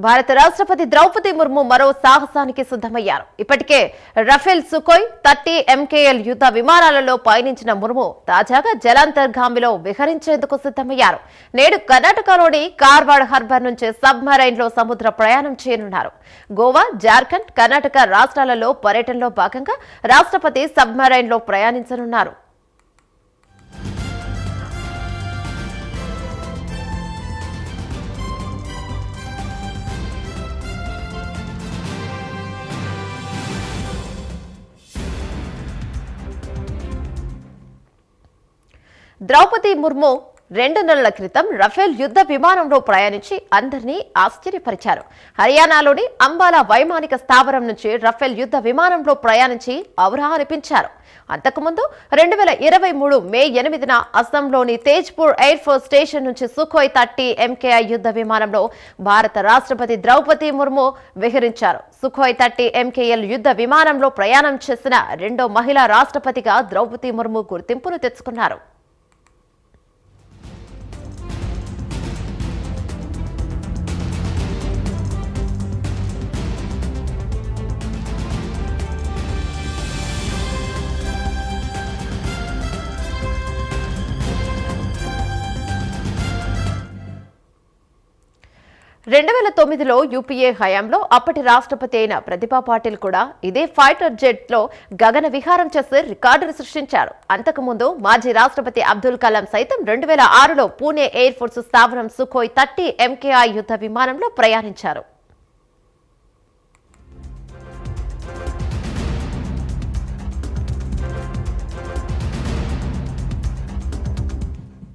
భారత రాష్ట్రపతి ద్రౌపది ముర్ము మరో సాహసానికి సిద్ధమయ్యారు. ఇప్పటికే రఫేల్ సుఖోయ్ 30 MKL యుద్ధ విమానాలలో పయనించిన ముర్ము తాజాగా జలాంతర్గామిలో విహరించేందుకు సిద్ధమయ్యారు. నేడు కర్ణాటకలోని కార్వాడ్ హార్బర్ నుంచి సబ్మరైన్ లో సముద్ర ప్రయాణం చేయనున్నారు. గోవా, జార్ఖండ్, కర్ణాటక రాష్ట్రాలలో పర్యటనలో భాగంగా రాష్ట్రపతి సబ్మరైన్ లో ప్రయాణించనున్నారు. ద్రౌపది ముర్ము 2 నెలల క్రితం రఫేల్ యుద్ధ విమానంలో ప్రయాణించి అందరినీ ఆశ్చర్యపరిచారు. హర్యానాలోని అంబాలా వైమానిక స్థావరం నుంచి రఫేల్ యుద్ధ విమానంలో ప్రయాణించి ఔరా అనిపించారు. అంతకుముందు 2023 మే 8న అస్సాంలోని తేజ్పూర్ ఎయిర్ ఫోర్స్ స్టేషన్ నుంచి సుఖోయ్ 30 MKI యుద్ధ విమానంలో భారత రాష్ట్రపతి ద్రౌపది ముర్ము విహరించారు. సుఖోయ్ 30 MKL యుద్ధ విమానంలో ప్రయాణం చేసిన రెండో మహిళా రాష్ట్రపతిగా ద్రౌపది ముర్ము గుర్తింపును తెచ్చుకున్నారు. రెండు 2009లో యూపీఏ హయాంలో అప్పటి రాష్ట్రపతి అయిన ప్రతిభా పాటిల్ కూడా ఇదే ఫైటర్ జెట్ లో గగన విహారం చేసి రికార్డును సృష్టించారు. అంతకుముందు మాజీ రాష్ట్రపతి అబ్దుల్ కలాం సైతం 2006లో పూణే ఎయిర్ ఫోర్స్ స్థావరం సుఖోయ్ 30 MKI యుద్ధ విమానంలో ప్రయాణించారు.